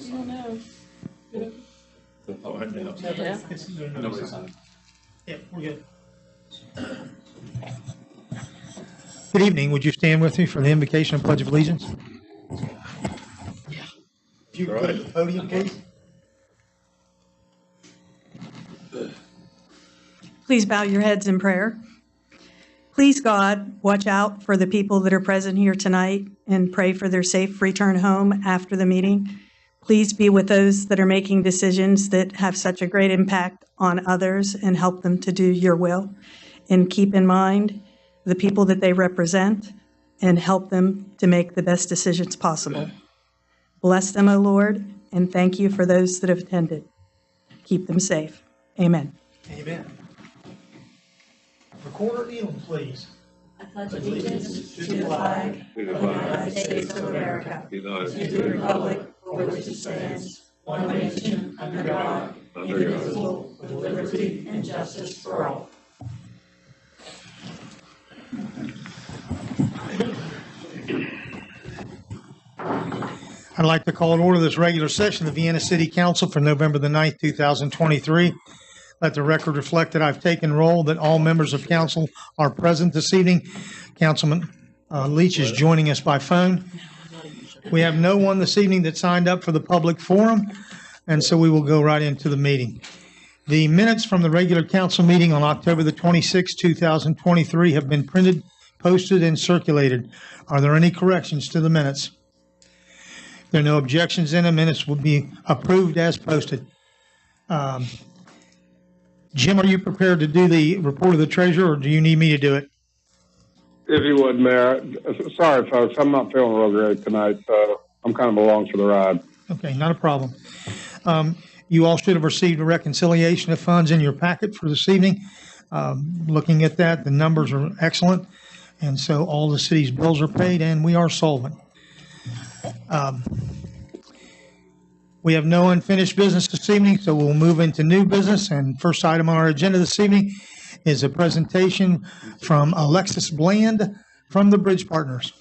You don't know. Oh, I know. Yeah. Nobody signed. Yeah, we're good. Good evening. Would you stand with me for the invocation and pledge of allegiance? Yeah. If you could go to the podium, please. Please bow your heads in prayer. Please, God, watch out for the people that are present here tonight and pray for their safe return home after the meeting. Please be with those that are making decisions that have such a great impact on others and help them to do your will. And keep in mind the people that they represent and help them to make the best decisions possible. Bless them, O Lord, and thank you for those that have attended. Keep them safe. Amen. Amen. Recorder Elam, please. I pledge allegiance to the flag of the United States of America, and to the republic for which it stands, one nation, under God, indivisible, with liberty and justice for all. I'd like to call in order this regular session of the Vienna City Council for November the 9th, 2023. Let the record reflect that I've taken roll, that all members of council are present this evening. Councilman Leach is joining us by phone. We have no one this evening that signed up for the public forum, and so we will go right into the meeting. The minutes from the regular council meeting on October the 26th, 2023 have been printed, posted, and circulated. Are there any corrections to the minutes? If there are no objections, then the minutes will be approved as posted. Jim, are you prepared to do the report of the treasurer, or do you need me to do it? If you would, Mayor. Sorry, folks, I'm not feeling real great tonight. I'm kind of along for the ride. Okay, not a problem. You all should have received a reconciliation of funds in your packet for this evening. Looking at that, the numbers are excellent, and so all the city's bills are paid, and we are solvent. We have no unfinished business this evening, so we'll move into new business. And first item on our agenda this evening is a presentation from Alexis Bland from the Bridge Partners.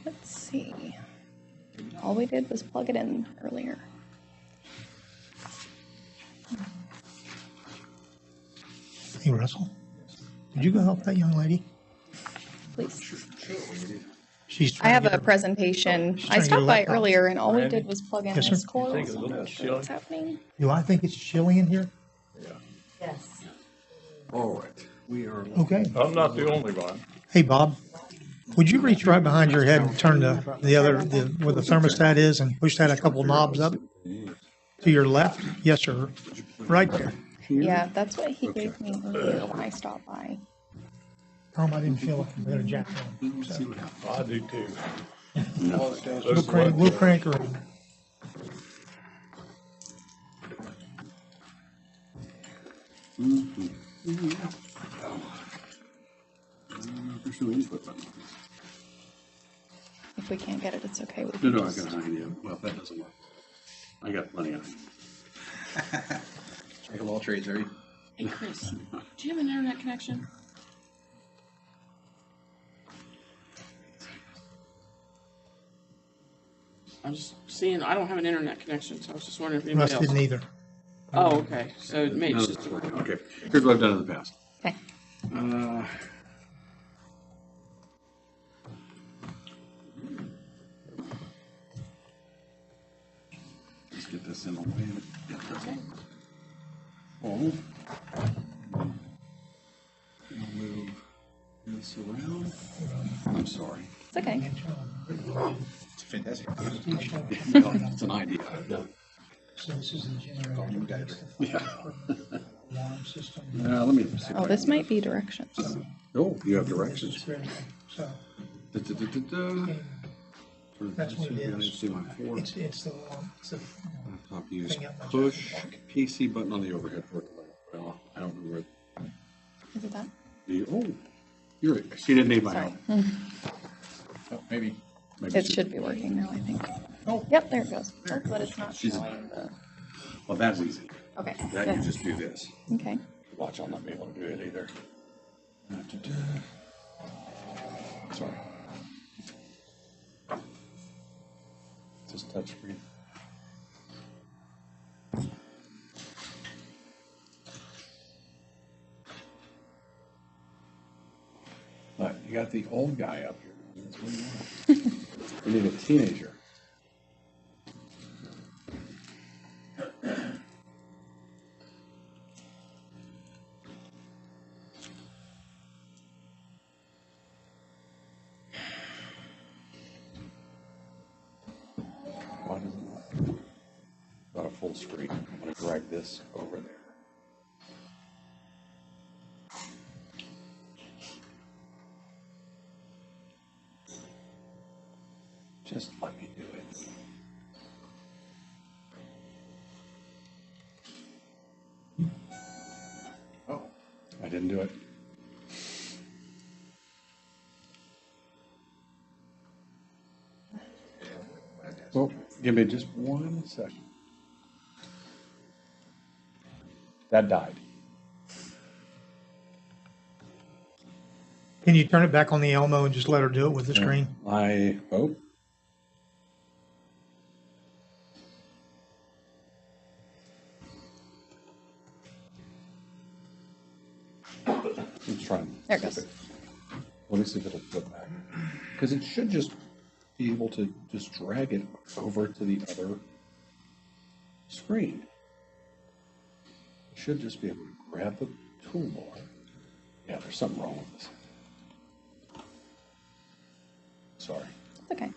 Let's see. All we did was plug it in earlier. Hey, Russell, would you go help that young lady? Please. She's I trying have to a get her- presentation. She's I trying to get her stopped by laptop. earlier and all we did was plug in Yes, sir. this coil. Take a So I'm little not sure what's happening. Do I think it's chilly in here? Yes. All right, we are. Okay. I'm not the only one. Hey, Bob, would you reach right behind your head and turn the other, where the thermostat is, and push that a couple knobs up to your left? Yes, sir. Right there. Yeah, that's what he gave me earlier when I stopped by. Tom, I didn't feel like I'm gonna jack on. So I do too. we'll crank her in. If we can't get it, it's okay. We No, can no, I just... got an idea. Well, that doesn't work. I got plenty of it. Jack of all trades, are you? Hey, Chris, do you have an internet connection? I'm just seeing, I don't have an internet connection, so I was just wondering if anybody Russ else. didn't either. Oh, okay, so maybe No, it's that's just. okay. Okay, here's what I've done in the past. Okay. Let's get this in the way. Yeah, that's all. I'll move this around. I'm sorry. It's okay. It's fantastic. No, it's an idea. So this is the generator. You got it. Yeah. Alarm system. Let me see. Oh, this might be directions. Oh, you have directions. So Da-da-da-da-da. that's what it is. See my four. It's the alarm. It's the Top use push PC button on the overhead forklift. Well, I don't know where Is it that? you're right. She didn't need my Sorry. help. Oh, maybe. Maybe It should be working now, I think. Oh, yep, there it goes. Oh, but it's not She's- showing the, Well, that's easy. okay. That good. you just do this. Okay. Watch, I'll not be able to do it either. Sorry. Just touch screen. But you got the old guy up here. That's what you want. We need a teenager. Why doesn't it? Not a full screen. I'm going to drag this over there. Just let me do it. Oh, I didn't do it. Well, give me just 1 second. That died. Can you turn it back on the Elmo and just let her do it with the screen? I hope. Let's try. There it goes. Let me see if it'll flip back. Because it should just be able to just drag it over to the other screen. It should just be able to grab the toolbar. Yeah, there's something wrong with this. Sorry. It's okay.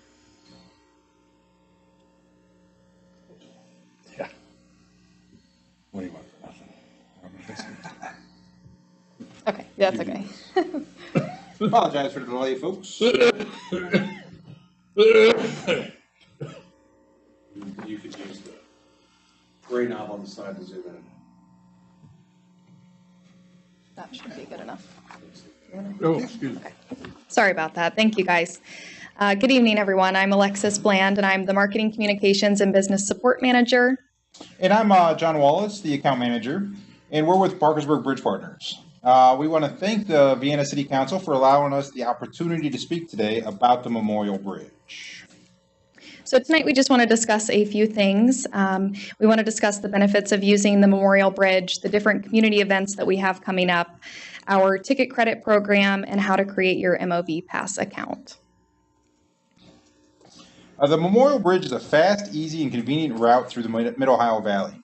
Yeah. What do you want for nothing? Okay, that's okay. Apologize for the delay, folks. You could use the gray knob on the side to zoom in. That should be good enough. Oh, excuse me. Sorry about that. Thank you, guys. Good evening, everyone. I'm Alexis Bland, and I'm the Marketing Communications and Business Support Manager. And I'm John Wallace, the account manager, and we're with Parkersburg Bridge Partners. We want to thank the Vienna City Council for allowing us the opportunity to speak today about the Memorial Bridge. So tonight we just want to discuss a few things. We want to discuss the benefits of using the Memorial Bridge, the different community events that we have coming up, our ticket credit program, and how to create your MOV Pass account. The Memorial Bridge is a fast, easy, and convenient route through the Mid-Ohio Valley.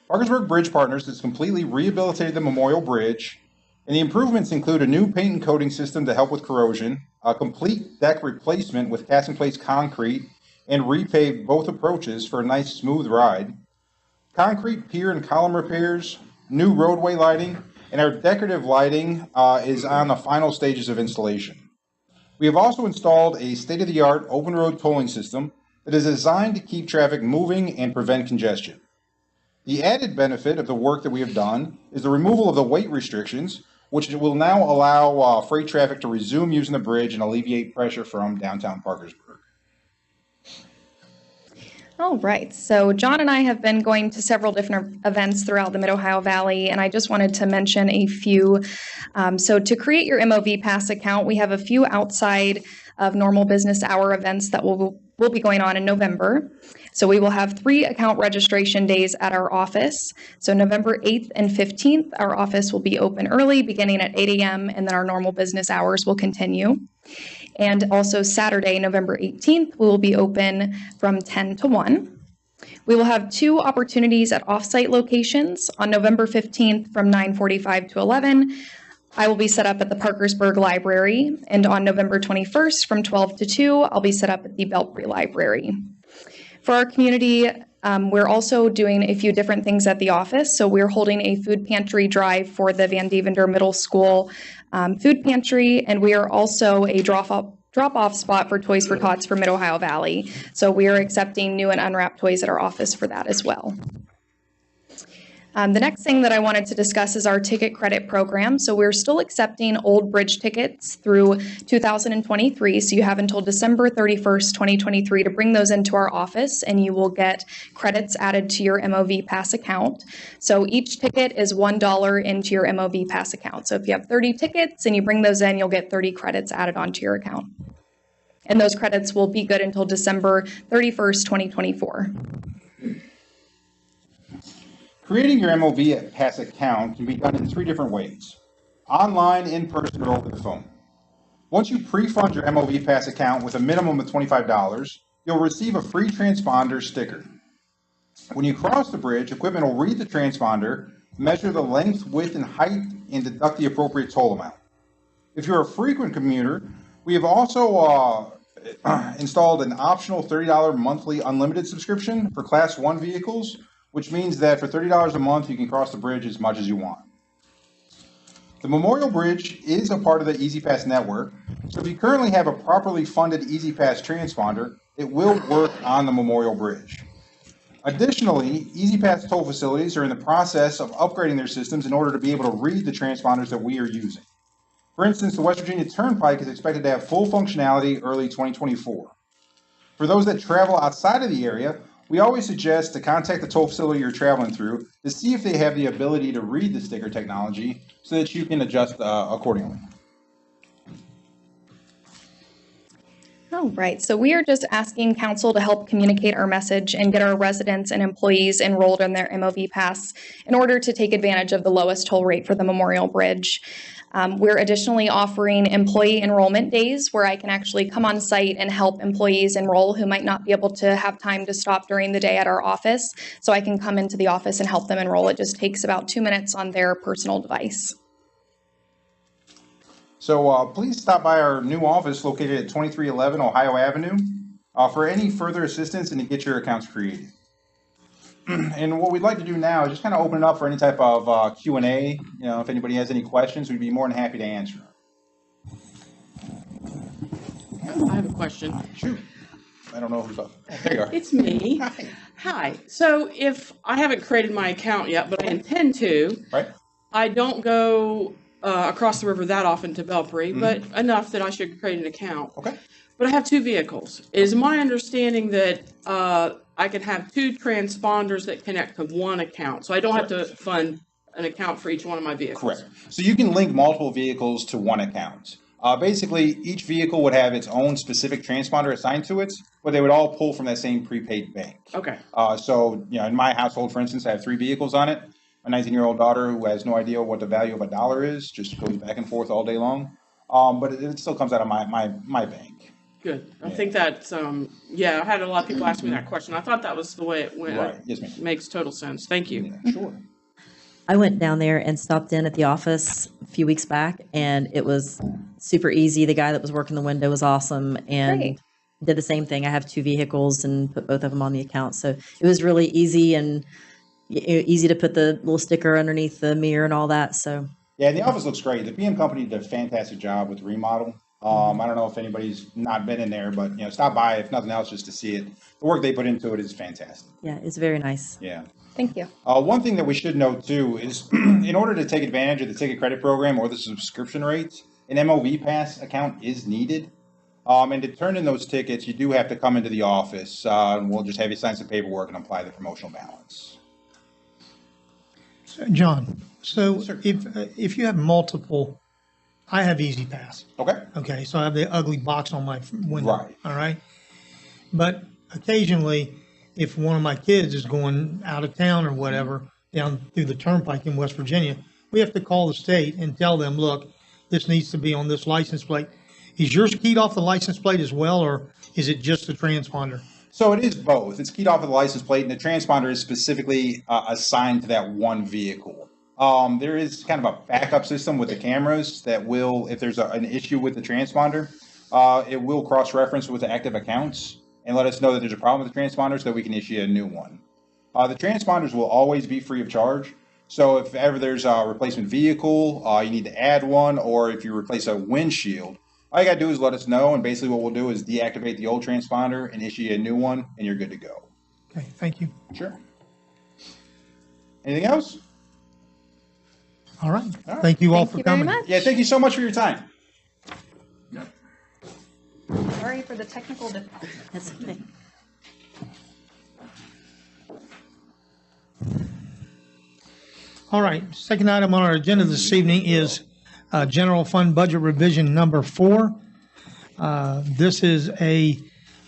Parkersburg Bridge Partners has completely rehabilitated the Memorial Bridge, and the improvements include a new paint and coating system to help with corrosion, a complete deck replacement with cast-in-place concrete, and repave both approaches for a nice smooth ride, concrete pier and column repairs, new roadway lighting, and our decorative lighting is on the final stages of installation. We have also installed a state-of-the-art open road tolling system that is designed to keep traffic moving and prevent congestion. The added benefit of the work that we have done is the removal of the weight restrictions, which will now allow freight traffic to resume using the bridge and alleviate pressure from downtown Parkersburg. All right, so John and I have been going to several different events throughout the Mid-Ohio Valley, and I just wanted to mention a few. So to create your MOV Pass account, we have a few outside of normal business hour events that will be going on in November. So we will have 3 account registration days at our office. So November 8th and 15th, our office will be open early, beginning at 8 a.m., and then our normal business hours will continue. And also Saturday, November 18th, we will be open from 10 to 1. We will have 2 opportunities at offsite locations. On November 15th from 9:45 to 11, I will be set up at the Parkersburg Library. And on November 21st from 12 to 2, I'll be set up at the Belpre Library. For our community, we're also doing a few different things at the office. So we're holding a food pantry drive for the Van Devender Middle School food pantry, and we are also a drop-off drop-off spot for Toys for Tots for Mid-Ohio Valley. So we are accepting new and unwrapped toys at our office for that as well. The next thing that I wanted to discuss is our ticket credit program. So we're still accepting old bridge tickets through 2023. So you have until December 31st, 2023 to bring those into our office, and you will get credits added to your MOV Pass account. So each ticket is $1 into your MOV Pass account. So if you have 30 tickets and you bring those in, you'll get 30 credits added onto your account. And those credits will be good until December 31st, 2024. Creating your MOV Pass account can be done in 3 different ways: online, in person, or over the phone. Once you pre-fund your MOV Pass account with a minimum of $25, you'll receive a free transponder sticker. When you cross the bridge, equipment will read the transponder, measure the length, width, and height, and deduct the appropriate toll amount. If you're a frequent commuter, we have also installed an optional $30 monthly unlimited subscription for Class 1 vehicles, which means that for $30 a month, you can cross the bridge as much as you want. The Memorial Bridge is a part of the E-ZPass network, so if you currently have a properly funded E-ZPass transponder, it will work on the Memorial Bridge. Additionally, E-ZPass toll facilities are in the process of upgrading their systems in order to be able to read the transponders that we are using. For instance, the West Virginia Turnpike is expected to have full functionality early 2024. For those that travel outside of the area, we always suggest to contact the toll facility you're traveling through to see if they have the ability to read the sticker technology so that you can adjust accordingly. All right, so we are just asking council to help communicate our message and get our residents and employees enrolled in their MOV Pass in order to take advantage of the lowest toll rate for the Memorial Bridge. We're additionally offering employee enrollment days where I can actually come on site and help employees enroll who might not be able to have time to stop during the day at our office. So I can come into the office and help them enroll. It just takes about 2 minutes on their personal device. So please stop by our new office located at 2311 Ohio Avenue for any further assistance and to get your accounts created. And what we'd like to do now is just kind of open it up for any type of Q&A. You know, if anybody has any questions, we'd be more than happy to answer. I have a question. Shoot. I don't know who's up. There you are. It's me. Hi. So if I haven't created my account yet, but I intend to, Right. I don't go across the river that often to Belpre, but enough that I should create an account. Okay. But I have 2 vehicles. Is my understanding that I can have 2 transponders that connect to one account, so I don't have to fund an account for each one of my vehicles? Correct. So you can link multiple vehicles to one account. Basically, each vehicle would have its own specific transponder assigned to it, but they would all pull from that same prepaid bank. Okay. So, you know, in my household, for instance, I have 3 vehicles on it. A 19-year-old daughter who has no idea what the value of a dollar is, just goes back and forth all day long. But it still comes out of my bank. Good. I think that's, yeah, I had a lot of people ask me that question. I thought that was the way it went. Right. Yes, ma'am. Makes total sense. Thank you. Yeah, sure. I went down there and stopped in at the office a few weeks back, and it was super easy. The guy that was working the window was awesome and Great. did the same thing. I have 2 vehicles and put both of them on the account. So it was really easy and easy to put the little sticker underneath the mirror and all that. So Yeah, and the office looks great. The PM company did a fantastic job with the remodel. I don't know if anybody's not been in there, but, you know, stop by, if nothing else, just to see it. The work they put into it is fantastic. yeah, it's very nice. Yeah. Thank you. One thing that we should note too is in order to take advantage of the ticket credit program or the subscription rates, an MOV Pass account is needed. And to turn in those tickets, you do have to come into the office. And we'll just have you sign some paperwork and apply the promotional balance. John, so if you have multiple, I have E-ZPass. Okay. Okay, so I have the ugly box on my window. Right. All right. But occasionally, if one of my kids is going out of town or whatever, down through the turnpike in West Virginia, we have to call the state and tell them, look, this needs to be on this license plate. Is yours keyed off the license plate as well, or is it just the transponder? So it is both. It's keyed off of the license plate, and the transponder is specifically assigned to that one vehicle. There is kind of a backup system with the cameras that will, if there's an issue with the transponder, it will cross-reference with the active accounts and let us know that there's a problem with the transponder so that we can issue a new one. The transponders will always be free of charge. So if ever there's a replacement vehicle, you need to add one, or if you replace a windshield, All you gotta do is let us know, and basically what we'll do is deactivate the old transponder and issue you a new one, and you're good to go. Okay, thank you. Sure. Anything else? All right. Thank you all Thank for you very coming. much. Yeah, thank you so much for your time. Sorry for the technical difficulties. That's okay. All right, second item on our agenda this evening is General Fund Budget Revision Number 4. This is a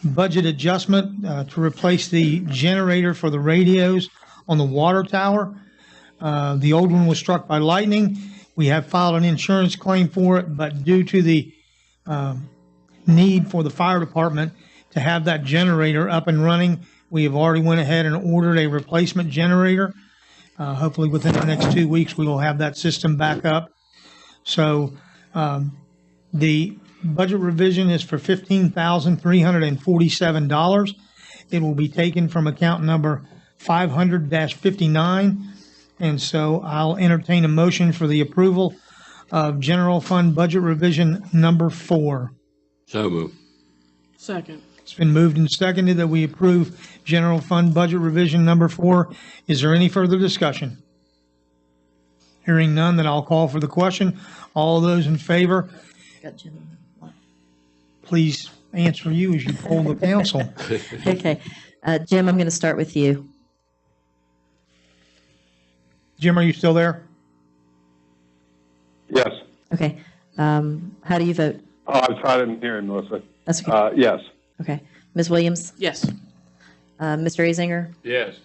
budget adjustment to replace the generator for the radios on the water tower. The old one was struck by lightning. We have filed an insurance claim for it, but due to the need for the fire department to have that generator up and running, we have already went ahead and ordered a replacement generator. Hopefully within the next 2 weeks, we will have that system back up. So the budget revision is for $15,347. It will be taken from account number 500-59. And so I'll entertain a motion for the approval of general fund budget revision number 4. So moved. Second. It's been moved and seconded that we approve general fund budget revision number 4. Is there any further discussion? Hearing none, then I'll call for the question. All those in favor, Got Jim. please answer you as you poll the council. Okay. Jim, I'm going to start with you. Jim, are you still there? Yes. Okay. How do you vote? Oh, I'm sorry, I didn't hear him, Melissa. That's okay. Yes. Okay. Ms. Williams? Yes. Mr. Azinger? Yes.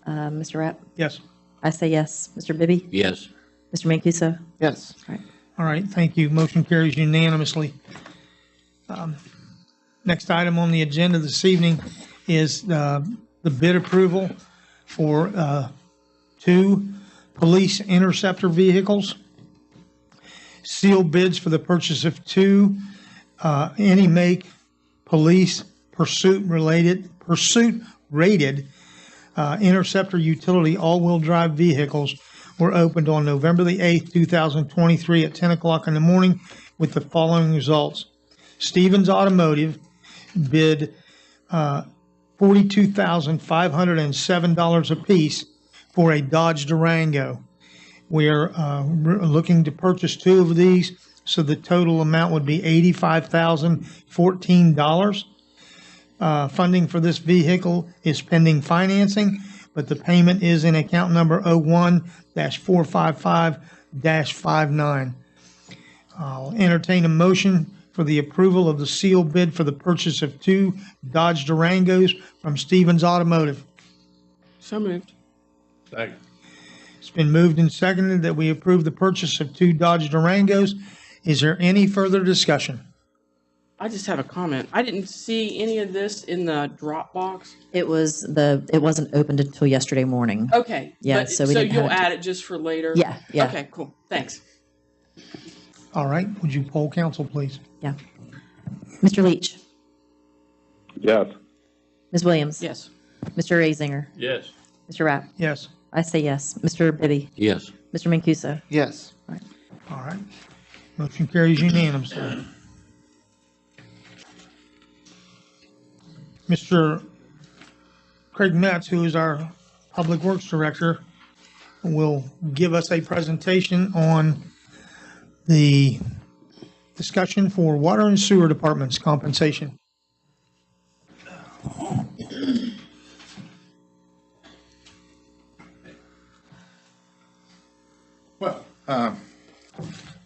Mr. Rapp? Yes. I say yes. Mr. Bibby? Yes. Mr. Mancuso? Yes. All right, thank you. Motion carries unanimously. Next item on the agenda this evening is the bid approval for 2 police interceptor vehicles. Sealed bids for the purchase of 2 any make police pursuit rated interceptor utility all-wheel drive vehicles were opened on November the 8th, 2023 at 10 o'clock in the morning with the following results. Stevens Automotive bid $42,507 apiece for a Dodge Durango. We're looking to purchase 2 of these, so the total amount would be $85,014. Funding for this vehicle is pending financing, but the payment is in account number 01-455-59. I'll entertain a motion for the approval of the sealed bid for the purchase of 2 Dodge Durangos from Stevens Automotive. So moved. Second. It's been moved and seconded that we approve the purchase of 2 Dodge Durangos. Is there any further discussion? I just have a comment. I didn't see any of this in the Dropbox. It wasn't opened until yesterday morning. Okay. Yeah, but- so we didn't you'll have it to- add it just for later? Yeah, yeah. Okay, cool. Thanks. All right, would you poll council, please? Yeah. Mr. Leach? Yes. Ms. Williams? Yes. Mr. Azinger? Yes. Mr. Rapp? Yes. I say yes. Mr. Bibby? Yes. Mr. Mancuso? Yes. All right. Motion carries unanimously. Mr. Craig Metz, who is our Public Works Director, will give us a presentation on the discussion for Water and Sewer Department's compensation. Well,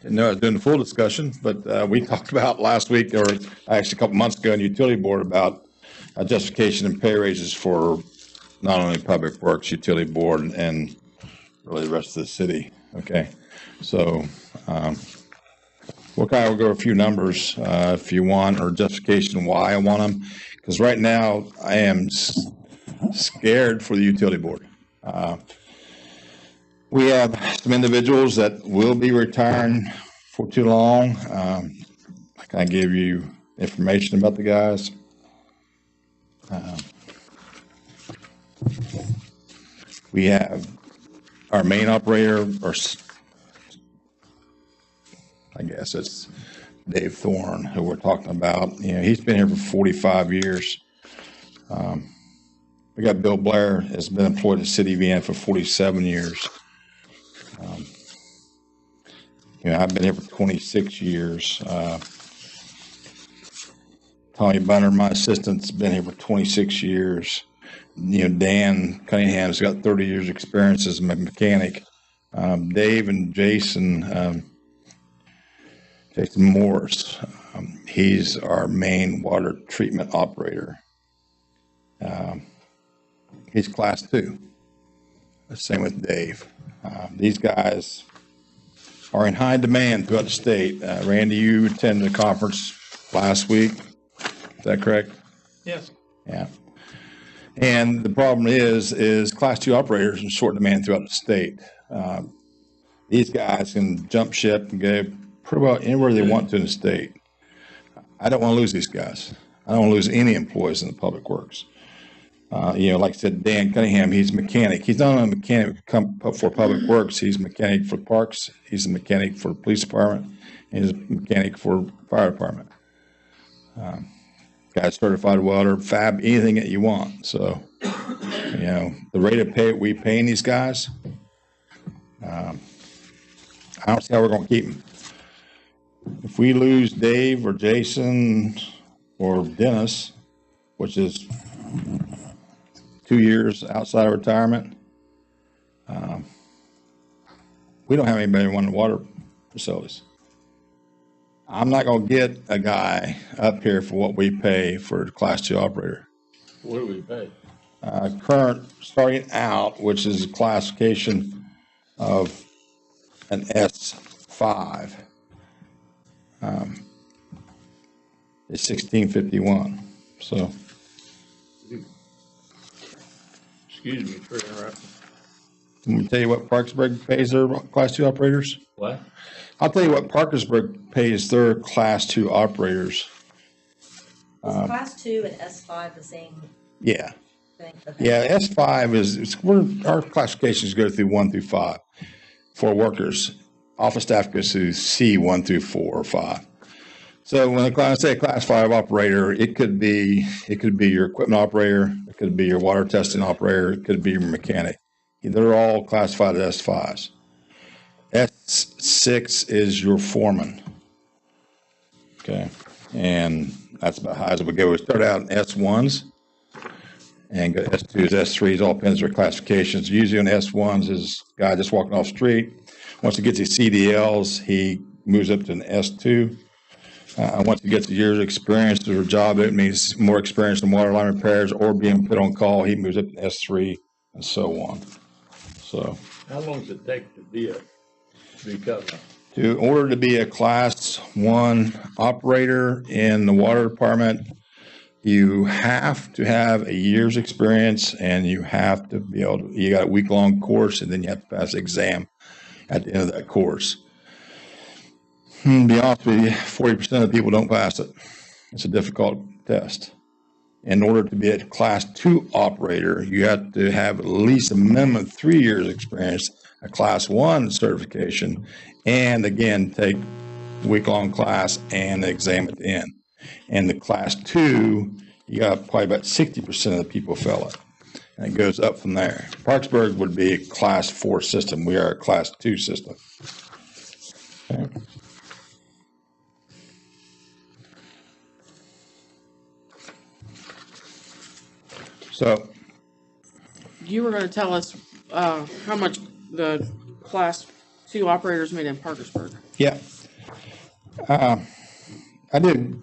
didn't know I was doing the full discussion, but we talked about last week, or actually a couple months ago in utility board about justification and pay raises for not only public works, utility board, and really the rest of the city. Okay, so we'll kind of go over a few numbers if you want, or justification why I want them, because right now I am scared for the utility board. We have some individuals that will be retiring for too long. I kind of gave you information about the guys. We have our main operator, or I guess it's Dave Thorne, who we're talking about. He's been here for 45 years. We got Bill Blair, has been employed in the city of Vienna for 47 years. I've been here for 26 years. Tommy Bunner, my assistant's been here for 26 years. Dan Cunningham's got 30 years experience as a mechanic. Dave and Jason Morris, he's our main water treatment operator. He's class 2. Same with Dave. These guys are in high demand throughout the state. Randy, you attended the conference last week. Is that correct? Yes. Yeah. And the problem is class 2 operators in short demand throughout the state. These guys can jump ship and go pretty well anywhere they want to in the state. I don't want to lose these guys. I don't want to lose any employees in the public works. Like I said, Dan Cunningham, he's a mechanic. He's not only a mechanic for public works, he's a mechanic for parks, he's a mechanic for the police department, and he's a mechanic for fire department. Guy's certified welder, fab, anything that you want. So, the rate of pay we paying these guys, I don't see how we're going to keep them. If we lose Dave or Jason or Dennis, which is 2 years outside of retirement, we don't have anybody running water facilities. I'm not going to get a guy up here for what we pay for a class 2 operator. What do we pay? Current starting out, which is a classification of an S5, is $16.51. So, Excuse me for interrupting. let me tell you what Parkersburg pays their class 2 operators. What? I'll tell you what Parkersburg pays their class 2 operators. Is class 2 and S5 the same Yeah. thing? Okay. Yeah, S5 our classifications go through 1 through 5 for workers. Office staff goes through C 1 through 4 or 5. So when I say class 5 operator, it could be your equipment operator, it could be your water testing operator, it could be your mechanic. They're all classified as S5s. S6 is your foreman. Okay, and that's about high as we go. We start out in S1s and go S2s, S3s, all depends on their classifications. Usually on S1s is a guy just walking off the street. Once he gets his CDLs, he moves up to an S2. Once he gets a year's experience or a job, it means more experience in water line repairs or being put on call, he moves up to S3 and so on. So, How long does it take to become in order to be a class 1 operator in the water department, you have to have a year's experience and you have to you got a week-long course and then you have to pass the exam at the end of that course. To be honest with you, 40% of people don't pass it. It's a difficult test. In order to be a class 2 operator, you have to have at least a minimum of 3 years experience, a class 1 certification, and again, take a week-long class and the exam at the end. And the class 2, you got probably about 60% of the people fail it. And it goes up from there. Parkersburg would be a class 4 system. We are a class 2 system. Okay. So, You were going to tell us how much the class 2 operators made in Parkersburg. yeah. I did,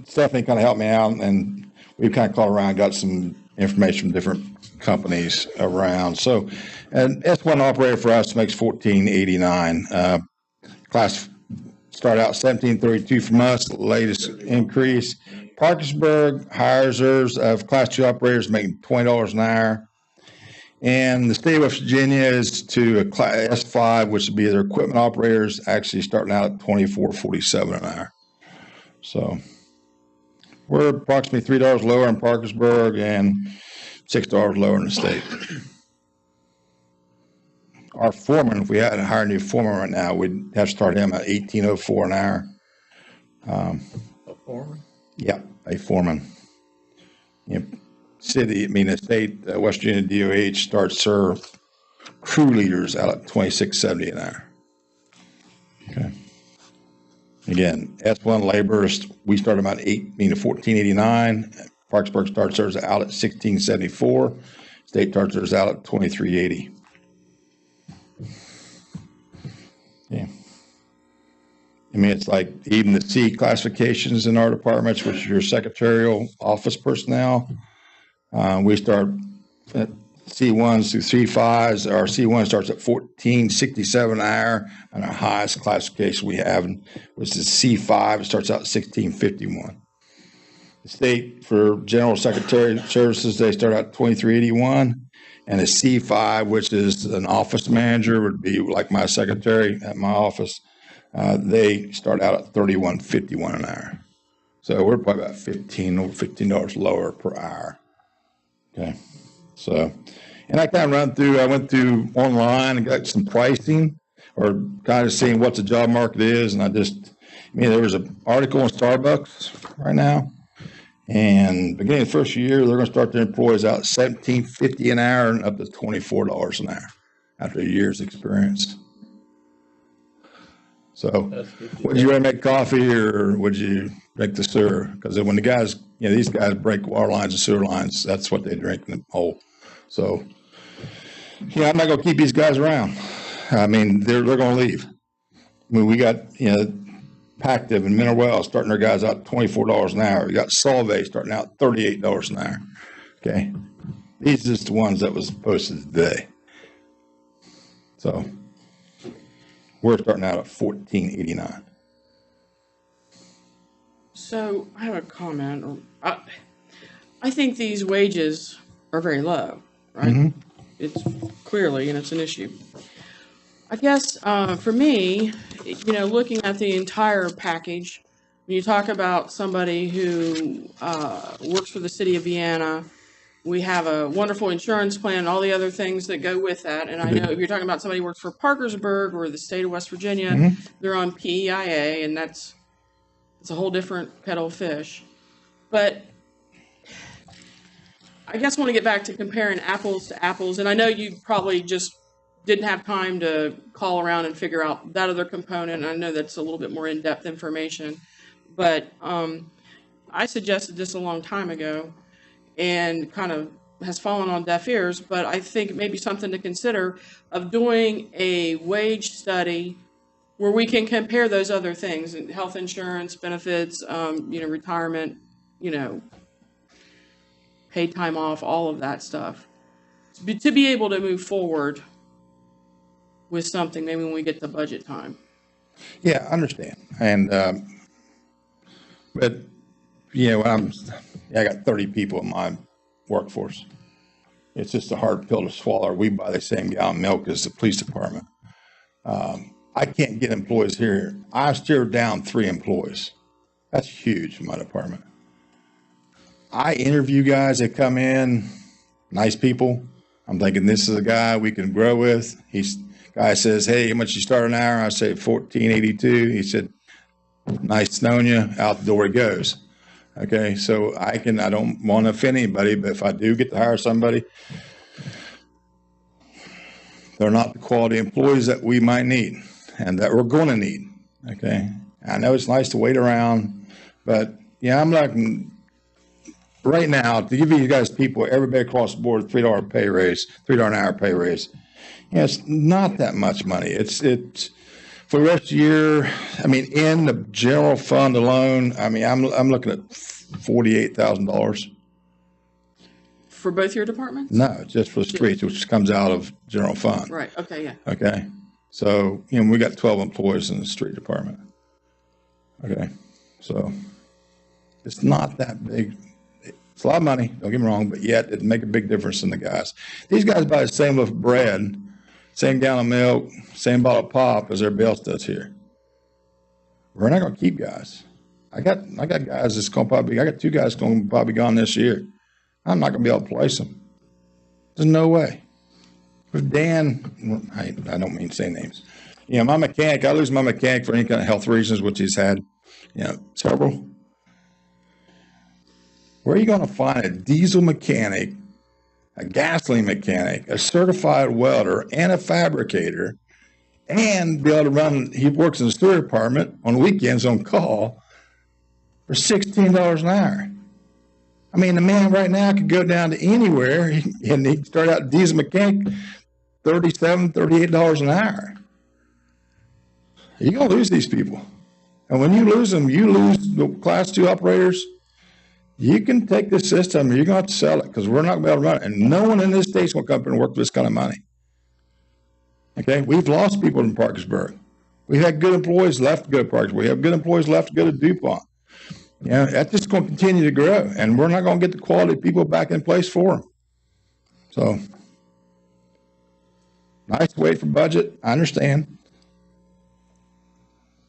Stephanie kind of helped me out, and we've kind of called around, got some information from different companies around. So, an S1 operator for us makes $14.89. Class start out $17.32 from us, latest increase. Parkersburg hires theirs of class 2 operators making $20 an hour. And the state of West Virginia is to a class S5, which would be their equipment operators, actually starting out at $24.47 an hour. So we're approximately $3 lower in Parkersburg and $6 lower in the state. Our foreman, if we had to hire a new foreman right now, we'd have to start him at $18.04 an hour. A foreman? Yeah, a foreman. Yep. The state, West Virginia DOH starts their crew leaders out at $26.70 an hour. Okay. Again, S1 laborers, we start about $14.89. Parksburg starts theirs out at $16.74. State starts theirs out at $23.80. Yeah. I mean, it's like even the C classifications in our departments, which is your secretarial office personnel. We start at C1s through C5s. Our C1 starts at $14.67 an hour, and our highest classification we have, which is C5, it starts out at $16.51. The state for general secretary services, they start out at $23.81, and a C5, which is an office manager, would be like my secretary at my office. They start out at $31.51 an hour. So we're probably about over $15 lower per hour. Okay. So, and I kind of I went through online and got some pricing or kind of seeing what the job market is. And there was an article in Starbucks right now. And beginning of the first year, they're going to start their employees out at $17.50 an hour and up to $24 an hour after a year's experience. So, would you rather make coffee or would you drink the sewer? Because when the guys, these guys break water lines and sewer lines, that's what they drink in the hole. So, I'm not going to keep these guys around. I mean, they're going to leave. I mean, we got, Pactive and Mineral Wells starting their guys out at $24 an hour. We got Solvay starting out $38 an hour. Okay. These are just the ones that was posted today. So, we're starting out at $14.89. So I have a comment. I think these wages are very low, right? Mm-hmm. It's clearly, and it's an issue. I guess for me, looking at the entire package, when you talk about somebody who works for the city of Vienna, we have a wonderful insurance plan and all the other things that go with that. And I know if you're talking about somebody who works for Parkersburg or the state of West Virginia, they're on PEIA, and it's a whole different kettle of fish. But I guess I want to get back to comparing apples to apples. And I know you probably just didn't have time to call around and figure out that other component. I know that's a little bit more in-depth information. But I suggested this a long time ago, and kind of has fallen on deaf ears, but I think maybe something to consider of doing a wage study where we can compare those other things, health insurance, benefits, retirement, paid time off, all of that stuff, to be able to move forward with something maybe when we get to budget time. Yeah, I understand. And, but, I got 30 people in my workforce. It's just a hard pill to swallow. We buy the same gallon of milk as the police department. I can't get employees here. I steered down 3 employees. That's huge in my department. I interview guys that come in, nice people. I'm thinking this is a guy we can grow with. Guy says, hey, how much you start an hour? I say $14.82. He said, nice knowing you. Out the door he goes. Okay, so I don't want to offend anybody, but if I do get to hire somebody, they're not the quality employees that we might need and that we're going to need. Okay, I know it's nice to wait around, but I'm not right now to give you guys everybody across the board $3 pay raise, $3 an hour pay raise. It's not that much money. It's for the rest of the year. I mean, in the general fund alone, I'm looking at $48,000. For both your departments? No, just for the streets, which comes out of general fund. Right. Okay. Yeah. Okay. So, we got 12 employees in the street department. Okay. So it's not that big. It's a lot of money, don't get me wrong, but yet it'd make a big difference in the guys. These guys buy the same loaf of bread, same gallon of milk, same bottle of pop as everybody else does here. We're not going to keep guys. I got guys that's going to I got 2 guys going to probably gone this year. I'm not going to be able to place them. There's no way. With Dan, I don't mean to say names. My mechanic, I lose my mechanic for any kind of health reasons, which he's had. Several. Where are you going to find a diesel mechanic, a gasoline mechanic, a certified welder, and a fabricator, and be able to run? He works in the sewer department on weekends on call for $16 an hour. I mean, the man right now could go down to anywhere and he can start out diesel mechanic, $37, $38 an hour. You're going to lose these people. And when you lose them, you lose the class 2 operators. You can take this system, you're going to have to sell it because we're not going to be able to run it. And no one in this state's going to come up and work for this kind of money. Okay? We've lost people in Parkersburg. We've had good employees left to go to Parkersburg. We have good employees left to go to DuPont. That's just going to continue to grow. And we're not going to get the quality people back in place for them. So, nice to wait for budget. I understand.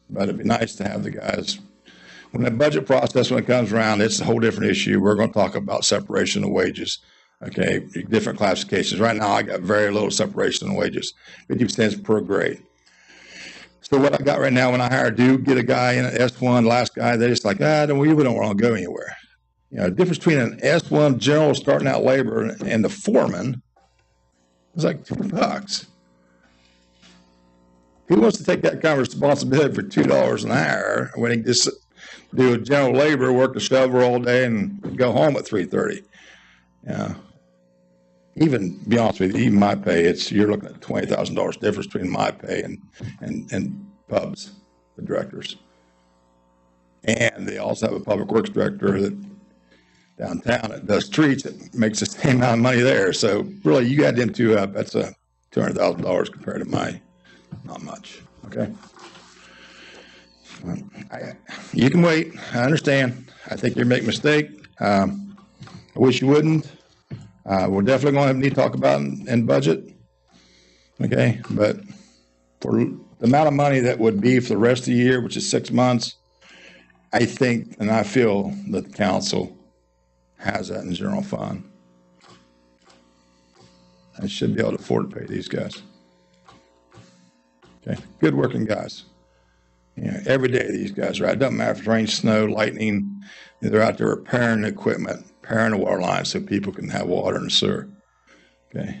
But it'd be nice to have the guys. When the budget process, when it comes around, it's a whole different issue. We're going to talk about separation of wages. Okay, different classifications. Right now, I got very little separation of wages, 50% per grade. So what I got right now, when I hire, get a guy in an S1, last guy, they're just like, we don't want to go anywhere. The difference between an S1 general starting out labor and the foreman is like $2. Who wants to take that kind of responsibility for $2 an hour when he just do a general labor, work the shovel all day, and go home at 3:30? Even be honest with you, even my pay, you're looking at $20,000 difference between my pay and Pub's, the directors. And they also have a public works director that downtown that does streets that makes the same amount of money there. So really, you got them two up. That's a $200,000 compared to my, not much. Okay. You can wait. I understand. I think you're making a mistake. I wish you wouldn't. We're definitely going to need to talk about in budget. Okay. But for the amount of money that would be for the rest of the year, which is 6 months, I think and I feel that the council has that in general fund. I should be able to afford to pay these guys. Okay. Good working guys. Every day these guys are out. It doesn't matter if it's rain, snow, lightning. They're out there repairing the equipment, repairing the water lines so people can have water in the sewer. Okay.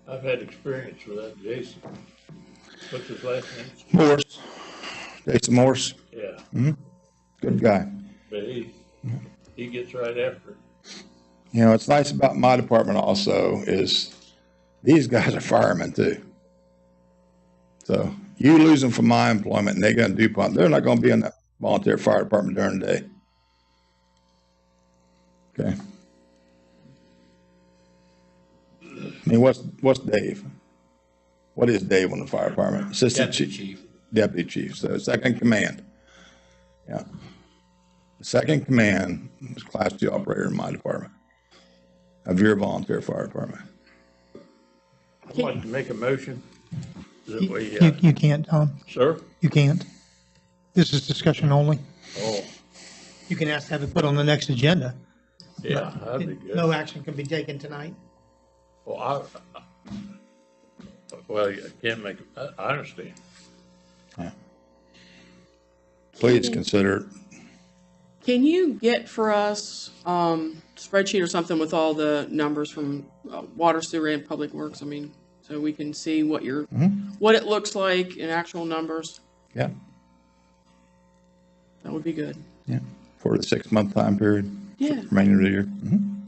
I've had experience with that Jason. What's his last name? Morris. Jason Morris. Yeah. Mm-hmm. Good guy. But he gets right after it. What's nice about my department also is these guys are firemen too. So you lose them from my employment and they got to DuPont. They're not going to be in the volunteer fire department during the day. Okay. I mean, what's Dave? What is Dave on the fire department? Assistant Chief. Deputy Chief. So second in command. Yeah. The second in command is class 2 operator in my department of your volunteer fire department. I'd like to make a motion that we, You can't, Tom. sir? You can't. This is discussion only. Oh, You can ask to have it put on the next agenda. yeah, that'd be good. No action can be taken tonight. Well, well, you can't make, I understand. Please consider. Can you get for us spreadsheet or something with all the numbers from water, sewer, and public works? I mean, so we can see what what it looks like in actual numbers. Yeah. That would be good. Yeah. For the 6-month time period. Yeah. Remainder of the year. Mm-hmm.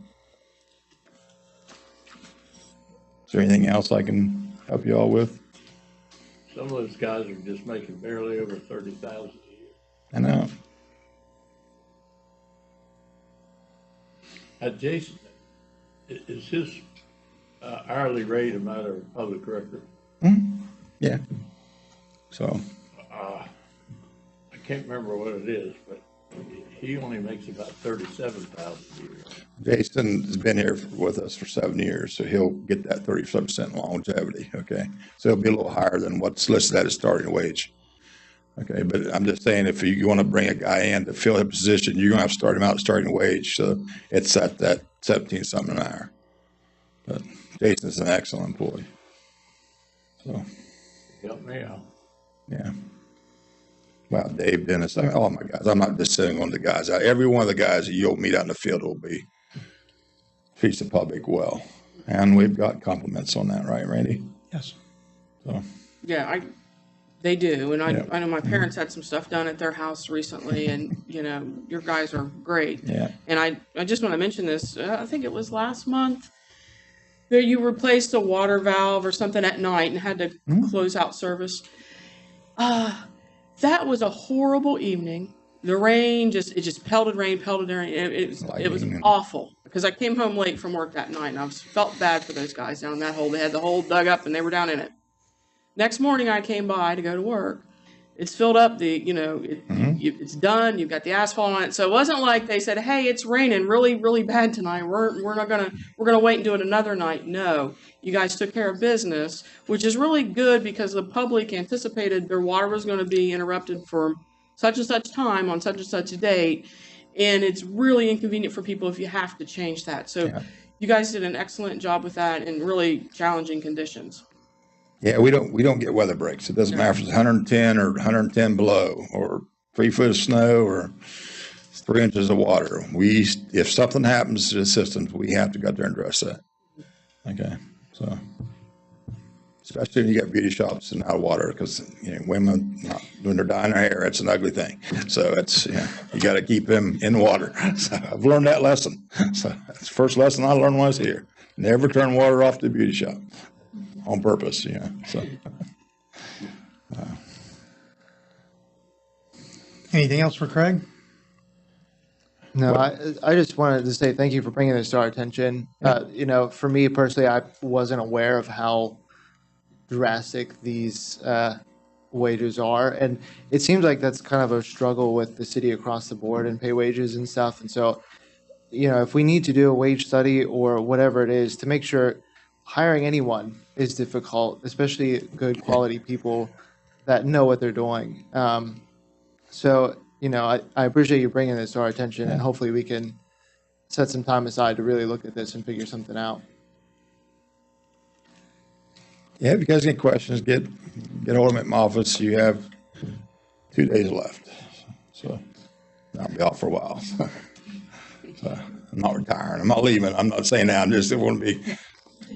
Is there anything else I can help you all with? Some of those guys are just making barely over 30,000 a year. I know. Jason, is his hourly rate a matter of public record? Mm-hmm. Yeah. So. I can't remember what it is, but he only makes about 37,000 a year. Jason has been here with us for 7 years, so he'll get that 37% longevity. Okay. So it'll be a little higher than what's listed at his starting wage. Okay. But I'm just saying, if you want to bring a guy in to fill a position, you're going to have to start him out at starting wage. So it's at that 17 something an hour. But Jason's an excellent employee. So. Help me out. Yeah. Well, Dave, Dennis, all my guys. I'm not just sitting on the guys. Every one of the guys that you'll meet out in the field will treats the public well. And we've got compliments on that, right, Randy? Yes. So, Yeah, they do, and Yeah. I know my parents had some stuff done at their house recently, and your guys are great. yeah. And I just want to mention this. I think it was last month that you replaced a water valve or something at night and had to close out service. That was a horrible evening. The rain just pelted rain. It was Lightning. awful because I came home late from work that night, and I felt bad for those guys down in that hole. They had the hole dug up, and they were down in it. Next morning, I came by to go to work. It's filled up. It's done. You've got the asphalt on it. So it wasn't like they said, "Hey, it's raining really, really bad tonight. We're gonna wait and do it another night." No, you guys took care of business, which is really good because the public anticipated their water was going to be interrupted for such and such time on such and such a date, and it's really inconvenient for people if you have to change that. So you guys did an excellent job with that in really challenging conditions. Yeah, we don't get weather breaks. It doesn't matter if it's 110 or 110 below or 3 foot of snow or 3 inches of water. If something happens to the systems, we have to go out there and address that. Okay, so especially when you got beauty shops and out of water, because women when they're dyeing their hair, it's an ugly thing. So it's you got to keep them in the water. So I've learned that lesson. So that's the first lesson I learned when I was here. Never turn water off the beauty shop. On purpose, so. Anything else for Craig? No, I just wanted to say thank you for bringing this to our attention. For me personally, I wasn't aware of how drastic these wages are, and it seems like that's kind of a struggle with the city across the board and pay wages and stuff. And so, if we need to do a wage study or whatever it is to make sure hiring anyone is difficult, especially good quality people that know what they're doing. So, I appreciate you bringing this to our attention, and hopefully we can set some time aside to really look at this and figure something out. Yeah, if you guys get questions, get hold of me at my office. You have 2 days left. So I'll be off for a while. So I'm not retiring. I'm not leaving. I'm not saying that. It won't be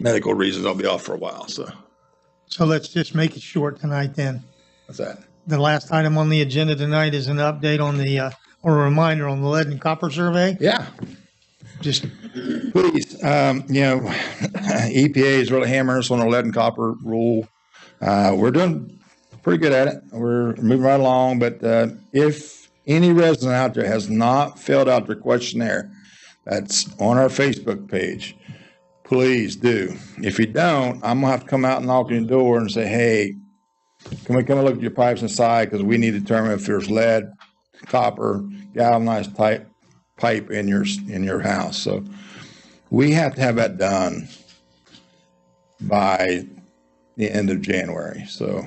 medical reasons. I'll be off for a while. So let's just make it short tonight then. what's that? The last item on the agenda tonight is an update on or a reminder on the lead and copper survey. Yeah. Just Please, EPA is really hammering us on the lead and copper rule. We're doing pretty good at it. We're moving right along, but if any resident out there has not filled out their questionnaire, that's on our Facebook page, please do. If you don't, I'm gonna have to come out and knock on your door and say, hey, can we come and look at your pipes inside? Because we need to determine if there's lead, copper, galvanized pipe in your house. So we have to have that done by the end of January. So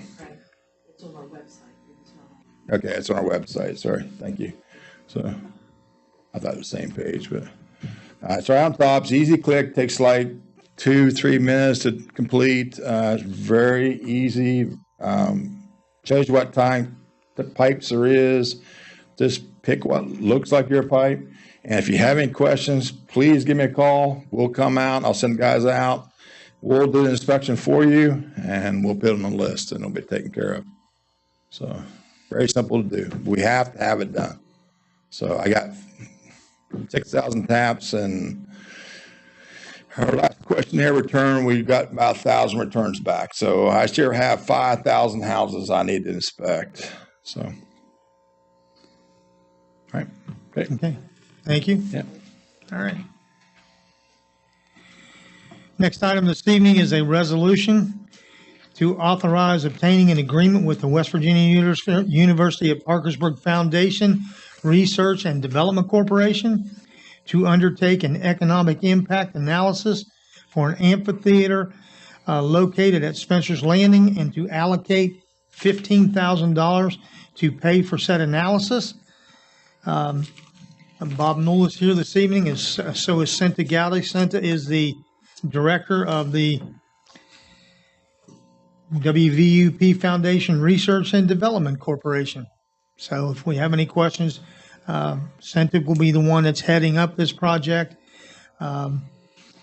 It's on our website. okay, it's on our website. Sorry, thank you. So I thought it was the same page, but it's right on top. It's easy click. Takes like 2-3 minutes to complete. It's very easy. Shows you what time the pipes there is. Just pick what looks like your pipe. And if you have any questions, please give me a call. We'll come out. I'll send guys out. We'll do the inspection for you, and we'll put them on the list, and it'll be taken care of. So very simple to do. We have to have it done. So I got 6,000 taps, and our last questionnaire return, we got about 1,000 returns back. So I still have 5,000 houses I need to inspect. So, all right. okay. Thank you. Yeah. All right. Next item this evening is a resolution to authorize obtaining an agreement with the West Virginia University of Parkersburg Foundation Research and Development Corporation to undertake an economic impact analysis for an amphitheater located at Spencer's Landing and to allocate $15,000 to pay for said analysis. Bob Knoll is here this evening, and so is Senta Gowdy. Senta is the director of the WVUP Foundation Research and Development Corporation. So if we have any questions, Centip will be the one that's heading up this project.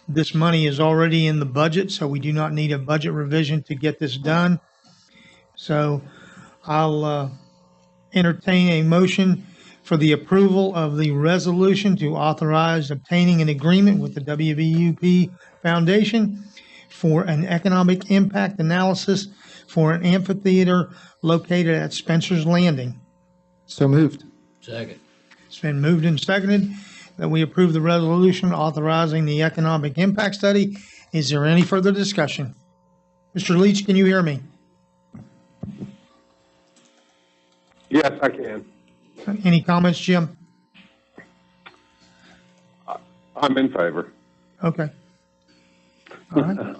This money is already in the budget, so we do not need a budget revision to get this done. So I'll entertain a motion for the approval of the resolution to authorize obtaining an agreement with the WVUP Foundation for an economic impact analysis for an amphitheater located at Spencer's Landing. So moved. Second. It's been moved and seconded that we approve the resolution authorizing the economic impact study. Is there any further discussion? Mr. Leach, can you hear me? Yes, I can. Any comments, Jim? I'm in favor. Okay. All right.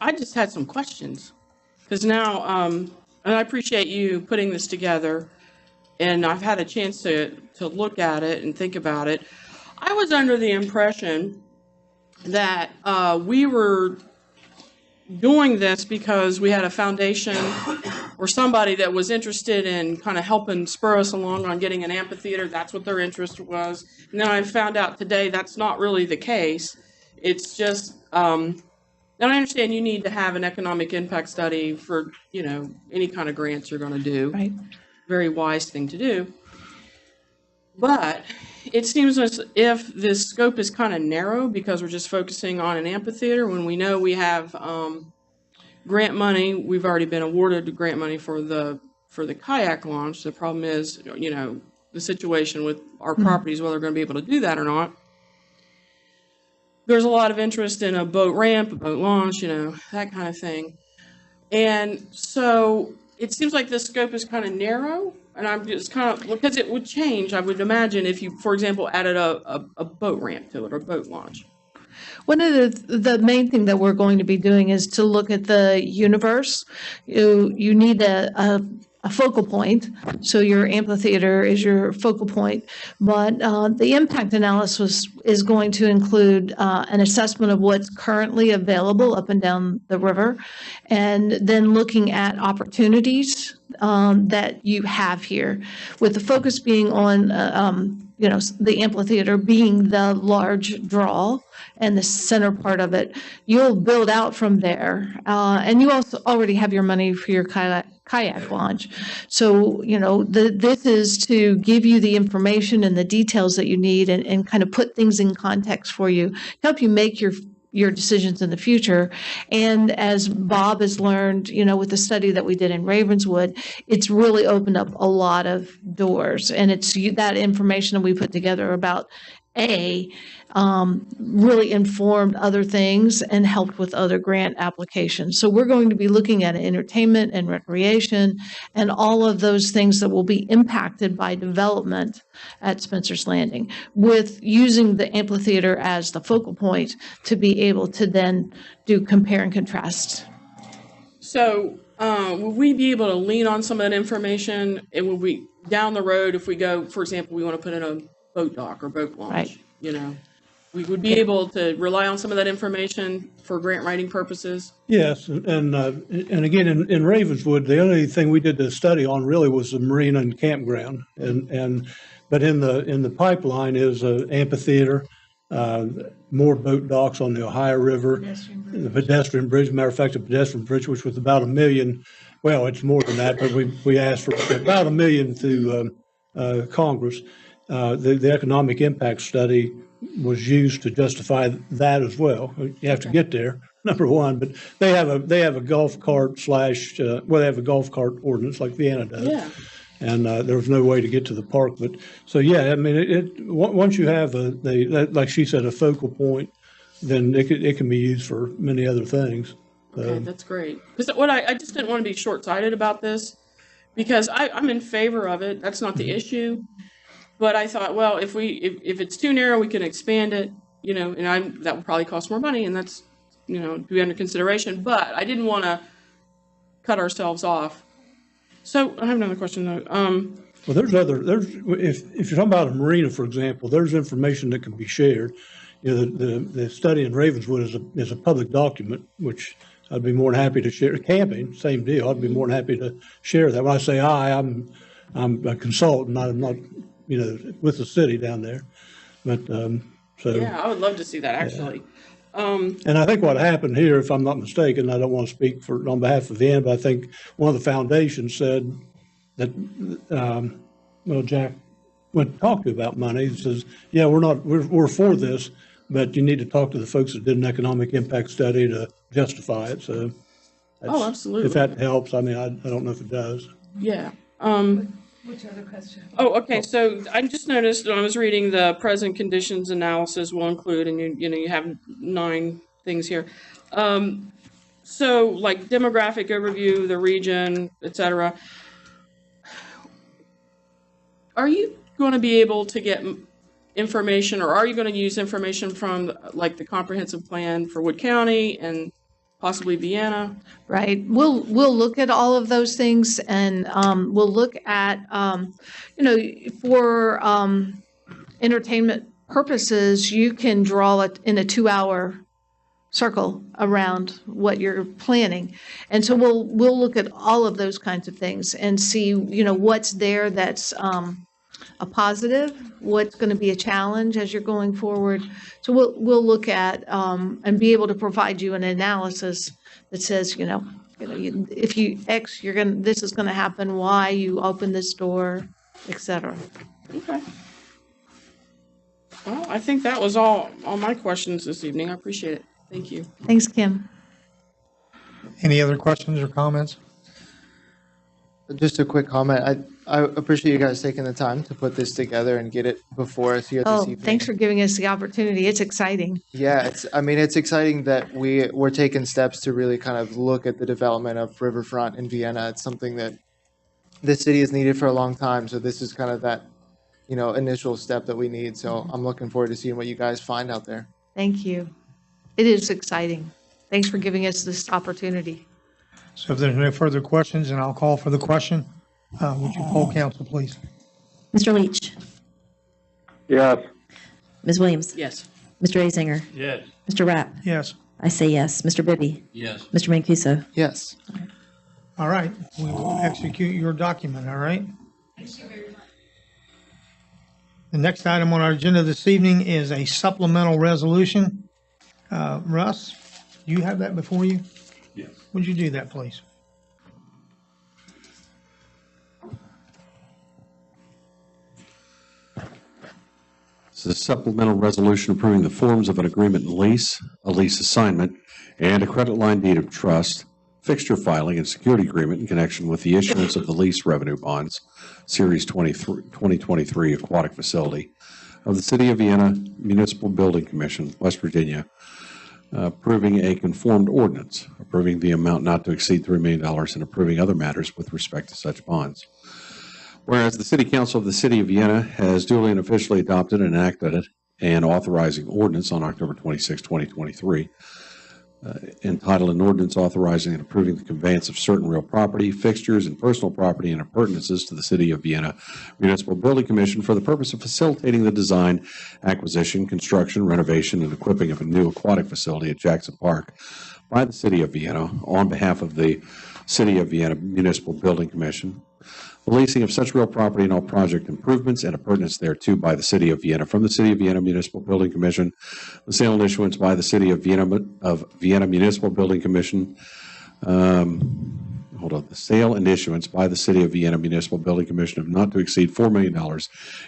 I just had some questions, because now, and I appreciate you putting this together, and I've had a chance to look at it and think about it. I was under the impression that we were doing this because we had a foundation or somebody that was interested in kind of helping spur us along on getting an amphitheater. That's what their interest was. And then I found out today that's not really the case. It's just, and I understand you need to have an economic impact study for, any kind of grants you're going to do. Right. Very wise thing to do. But it seems as if this scope is kind of narrow because we're just focusing on an amphitheater when we know we have grant money. We've already been awarded grant money for the kayak launch. The problem is, the situation with our properties, whether we're going to be able to do that or not. There's a lot of interest in a boat ramp, a boat launch, that kind of thing. And so it seems like this scope is kind of narrow. And I'm just kind of, because it would change, I would imagine, if you, for example, added a boat ramp to it or boat launch. One of the main thing that we're going to be doing is to look at the universe. You need a focal point, so your amphitheater is your focal point. But the impact analysis is going to include an assessment of what's currently available up and down the river, and then looking at opportunities that you have here, with the focus being on the amphitheater being the large draw and the center part of it. You'll build out from there, and you also already have your money for your kayak launch. So, this is to give you the information and the details that you need, and kind of put things in context for you, help you make your decisions in the future. And as Bob has learned, with the study that we did in Ravenswood, it's really opened up a lot of doors. And it's that information that we put together about really informed other things and helped with other grant applications. So we're going to be looking at entertainment and recreation and all of those things that will be impacted by development at Spencer's Landing, with using the amphitheater as the focal point to be able to then do compare and contrast. So will we be able to lean on some of that information? And will we, down the road, if we go, for example, we want to put in a boat dock or boat launch, Right. We would be able to rely on some of that information for grant writing purposes? Yes, and again, in Ravenswood, the only thing we did the study on really was the marina and campground, but in the pipeline is an amphitheater, more boat docks on the Ohio River, the pedestrian bridge. Matter of fact, the pedestrian bridge, which was about $1 million. Well, it's more than that, but we asked for about $1 million through Congress. The economic impact study was used to justify that as well. You have to get there, number one, but they have a golf cart they have a golf cart ordinance like Vienna does. Yeah. And there was no way to get to the park. But so, yeah, I mean, once you have like she said, a focal point, then it can be used for many other things. Okay, that's great. Because I just didn't want to be short-sighted about this, because I'm in favor of it. That's not the issue. But I thought, well, if it's too narrow, we can expand it, and that would probably cost more money, and that's, to be under consideration. But I didn't want to cut ourselves off. So I have another question though. Well, if you're talking about a marina, for example, there's information that can be shared. The study in Ravenswood is a public document, which I'd be more than happy to share. Camping, same deal. I'd be more than happy to share that. When I say I'm a consultant. I'm not, with the city down there. But, so. Yeah, I would love to see that, actually. And I think what happened here, if I'm not mistaken, I don't want to speak on behalf of Vienna, but I think one of the foundations said that, Jack, when talked to about money, he says, yeah, we're for this, but you need to talk to the folks that did an economic impact study to justify it. So, absolutely. If that helps, I mean, I don't know if it does. Yeah. Which other question? Oh, okay. So I just noticed when I was reading the present conditions analysis will include, and you have 9 things here. So like demographic overview, the region, etc. Are you going to be able to get information, or are you going to use information from like the comprehensive plan for Wood County and possibly Vienna? Right. We'll look at all of those things, and we'll look at, for entertainment purposes, you can draw it in a 2-hour circle around what you're planning. And so we'll look at all of those kinds of things and see, what's there that's a positive, what's going to be a challenge as you're going forward. So we'll look at and be able to provide you an analysis that says, if you X, this is going to happen, Y, you open this door, etc. Okay. Well, I think that was all my questions this evening. I appreciate it. Thank you. Thanks, Kim. Any other questions or comments? Just a quick comment. I appreciate you guys taking the time to put this together and get it before us here this evening. Thanks for giving us the opportunity. It's exciting. Yeah, it's exciting that we're taking steps to really kind of look at the development of Riverfront in Vienna. It's something that the city has needed for a long time. So this is kind of that, initial step that we need. So I'm looking forward to seeing what you guys find out there. Thank you. It is exciting. Thanks for giving us this opportunity. So if there's no further questions, then I'll call for the question. Would you poll council, please? Mr. Leach, Yes. Ms. Williams, Yes. Mr. Azinger, Yes. Mr. Rapp, Yes. I say yes. Mr. Bibby, Yes. Mr. Mancuso. Yes. All right. We will execute your document, all right? The next item on our agenda this evening is a supplemental resolution. Russ, do you have that before you? Yes. Would you do that, please? This is a supplemental resolution approving the forms of an agreement and lease, a lease assignment, and a credit line deed of trust, fixture filing, and security agreement in connection with the issuance of the lease revenue bonds, Series 2023 Aquatic Facility of the City of Vienna Municipal Building Commission, West Virginia, approving a conformed ordinance, approving the amount not to exceed $3 million, and approving other matters with respect to such bonds. Whereas the City Council of the City of Vienna has duly and officially adopted and enacted an authorizing ordinance on October 26, 2023, entitled an ordinance authorizing and approving the conveyance of certain real property, fixtures, and personal property and appurtenances to the City of Vienna Municipal Building Commission for the purpose of facilitating the design, acquisition, construction, renovation, and equipping of a new aquatic facility at Jackson Park by the City of Vienna on behalf of the City of Vienna Municipal Building Commission, the leasing of such real property and all project improvements and appurtenance thereto by the City of Vienna from the City of Vienna Municipal Building Commission, the sale and issuance by the City of Vienna Municipal Building Commission, the sale and issuance by the City of Vienna Municipal Building Commission of not to exceed $4 million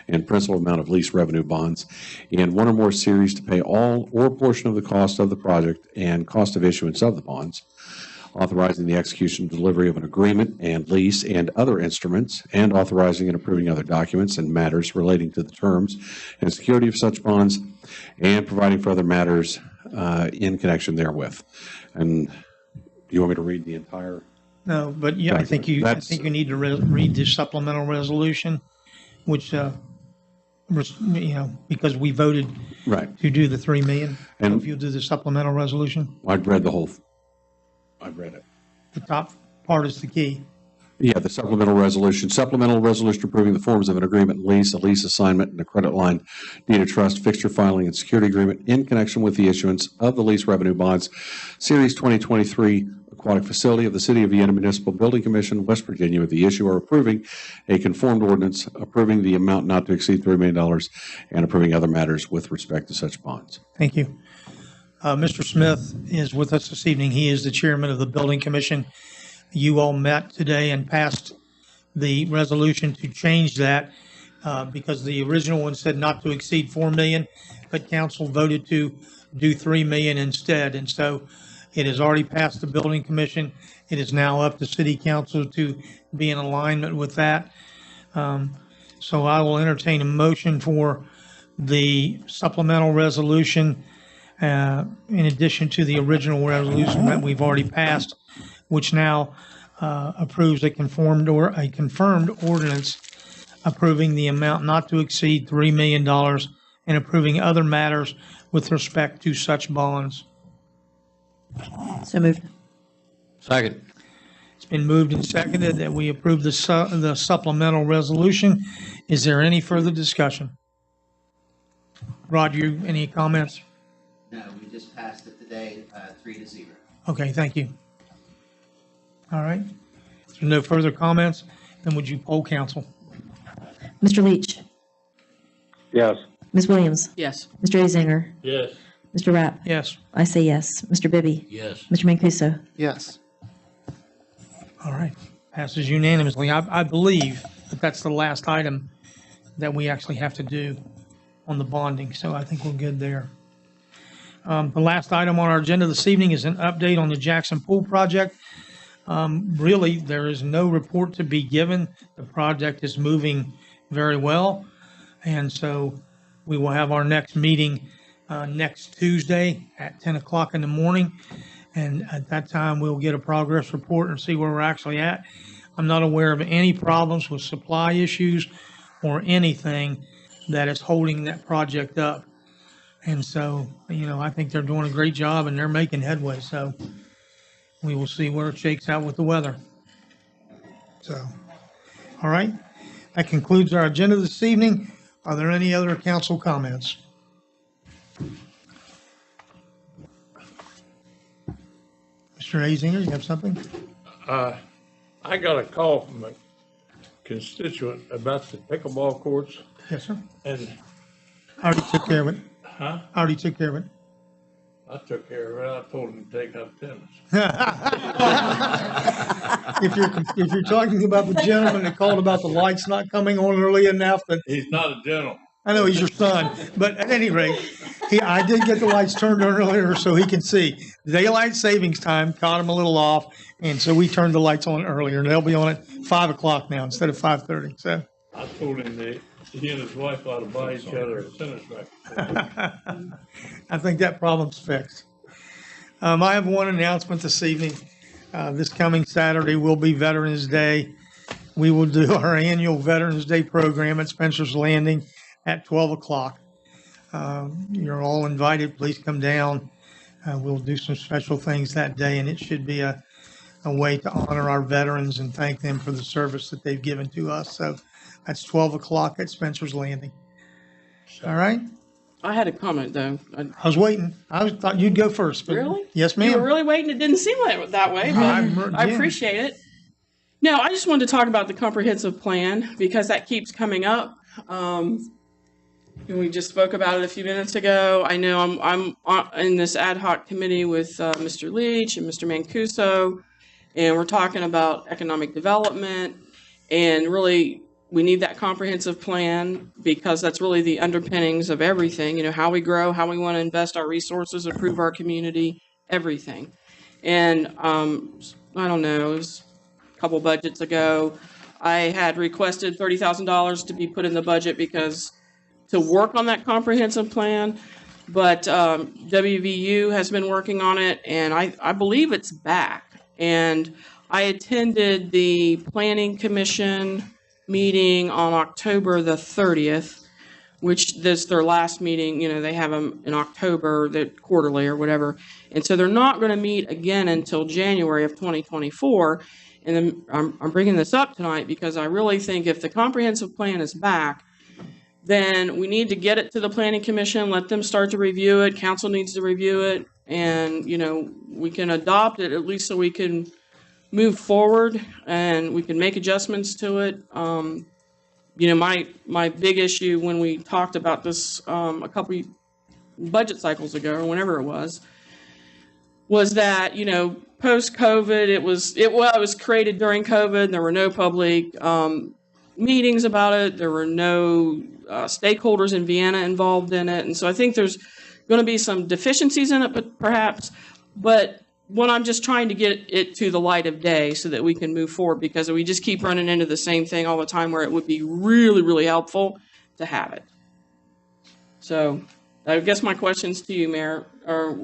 in principal amount of lease revenue bonds and one or more series to pay all or a portion of the cost of the project and cost of issuance of the bonds, authorizing the execution and delivery of an agreement and lease and other instruments, and authorizing and approving other documents and matters relating to the terms and security of such bonds, and providing for other matters in connection therewith. And do you want me to read the entire? No, but yeah, I think you need to read this supplemental resolution, which, because we voted right to do the 3 million. And so if you'll do the supplemental resolution. I've read it. The top part is the key. Yeah, the supplemental resolution approving the forms of an agreement and lease, a lease assignment, and a credit line deed of trust, fixture filing, and security agreement in connection with the issuance of the lease revenue bonds, Series 2023 Aquatic Facility of the City of Vienna Municipal Building Commission, West Virginia, with the issuer approving a conformed ordinance, approving the amount not to exceed $3 million, and approving other matters with respect to such bonds. Thank you. Mr. Smith is with us this evening. He is the chairman of the Building Commission. You all met today and passed the resolution to change that because the original one said not to exceed 4 million, but council voted to do 3 million instead. And so it has already passed the Building Commission. It is now up to City Council to be in alignment with that. So I will entertain a motion for the supplemental resolution in addition to the original resolution that we've already passed, which now approves a confirmed ordinance approving the amount not to exceed $3 million and approving other matters with respect to such bonds. So moved. Second. It's been moved and seconded that we approve the supplemental resolution. Is there any further discussion? Rod, any comments? No, we just passed it today, 3-0. Okay, thank you. All right. If there's no further comments, then would you poll council? Mr. Leach, Yes. Ms. Williams, Yes. Mr. Azinger, Yes. Mr. Rapp. Yes. I say yes. Mr. Bibby, Yes. Mr. Mancuso. Yes. All right. Passes unanimously. I believe that that's the last item that we actually have to do on the bonding, so I think we're good there. The last item on our agenda this evening is an update on the Jackson Pool project. Really, there is no report to be given. The project is moving very well. And so we will have our next meeting next Tuesday at 10 o'clock in the morning. And at that time, we'll get a progress report and see where we're actually at. I'm not aware of any problems with supply issues or anything that is holding that project up. And so, I think they're doing a great job and they're making headway. So we will see where it shakes out with the weather. So, all right. That concludes our agenda this evening. Are there any other council comments? Mr. Azinger, you have something? I got a call from a constituent about the pickleball courts, Yes, sir. and, I already took care of it. huh? I already took care of it. I took care of it. I told him to take up tennis. If you're talking about the gentleman that called about the lights not coming on early enough, then He's not a gentleman. I know he's your son, but at any rate, I did get the lights turned on earlier so he can see. Daylight savings time caught him a little off, and so we turned the lights on earlier. And they'll be on at 5 o'clock now instead of 5:30. So I told him that he and his wife ought to buy each other a tennis racket. I think that problem's fixed. I have one announcement this evening. This coming Saturday will be Veterans Day. We will do our annual Veterans Day program at Spencer's Landing at 12 o'clock. You're all invited. Please come down. We'll do some special things that day, and it should be a way to honor our veterans and thank them for the service that they've given to us. So that's 12 o'clock at Spencer's Landing. All right? I had a comment, though. I was waiting. I thought you'd go first. But Really? Yes, You were ma'am. really waiting. It didn't seem that way, but I yeah. appreciate it. No, I just wanted to talk about the comprehensive plan because that keeps coming up. And we just spoke about it a few minutes ago. I know I'm in this ad hoc committee with Mr. Leach and Mr. Mancuso, and we're talking about economic development, and really we need that comprehensive plan because that's really the underpinnings of everything, how we grow, how we want to invest our resources, improve our community, everything. And I don't know, it was a couple budgets ago, I had requested $30,000 to be put in the budget because to work on that comprehensive plan, but WVU has been working on it, and I believe it's back. And I attended the Planning Commission meeting on October the 30th, which is their last meeting. They have them in October, the quarterly or whatever. And so they're not going to meet again until January of 2024. And then I'm bringing this up tonight because I really think if the comprehensive plan is back, then we need to get it to the planning commission, let them start to review it, council needs to review it, and, you know, we can adopt it at least so we can move forward and we can make adjustments to it. You know, my big issue when we talked about this a couple budget cycles ago, or whenever it was that, you know, post-COVID, it was created during COVID, and there were no public meetings about it. There were no stakeholders in Vienna involved in it. And so I think there's going to be some deficiencies in it, but when I'm just trying to get it to the light of day so that we can move forward, because we just keep running into the same thing all the time, where it would be really, really helpful to have it. So I guess my questions to you, Mayor, are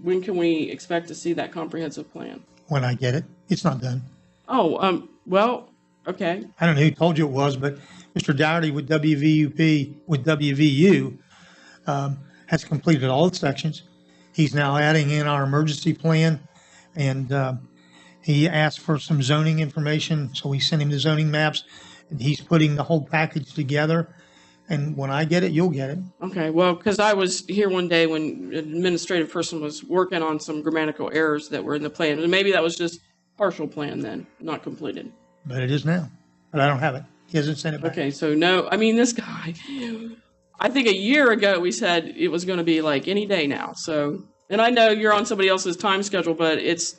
when can we expect to see that comprehensive plan? When I get it. It's not done. Oh, well, okay. I don't know who told you it was, but Mr. Dougherty with WVU has completed all the sections. He's now adding in our emergency plan, and he asked for some zoning information, so we sent him the zoning maps, and he's putting the whole package together. And when I get it, you'll get it. Okay, well, because I was here one day when an administrative person was working on some grammatical errors that were in the plan. And maybe that was just partial plan then, not completed. But it is now. But I don't have it. He hasn't sent it back. Okay, so no, I mean, this guy, I think a year ago we said it was going to be like any day now. So, and I know you're on somebody else's time schedule, but this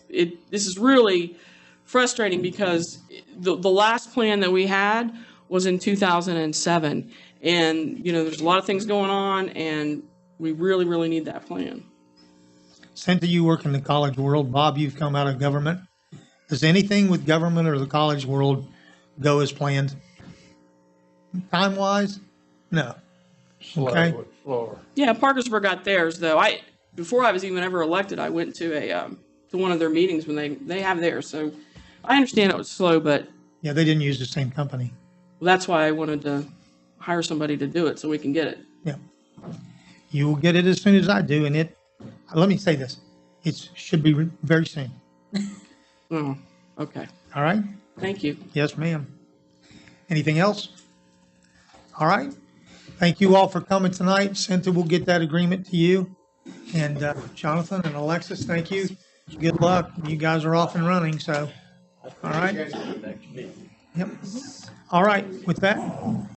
is really frustrating because the last plan that we had was in 2007. And, you know, there's a lot of things going on, and we really, really need that plan. Cynthia, you work in the college world. Bob, you've come out of government. Does anything with government or the college world go as planned? Time-wise? No. Okay. Slower. Yeah, Parkersburg got theirs, though. Before I was even ever elected, I went to to one of their meetings when they have theirs. So I understand it was slow, but Yeah, they didn't use the same company. that's why I wanted to hire somebody to do it so we can get it. Yeah. You will get it as soon as I do, and let me say this, it should be very soon. Oh, okay. All right? Thank you. Yes, ma'am. Anything else? All right. Thank you all for coming tonight. Cynthia will get that agreement to you. And Jonathan and Alexis, thank you. Good luck. You guys are off and running, so, all right? Yep. All right, with that,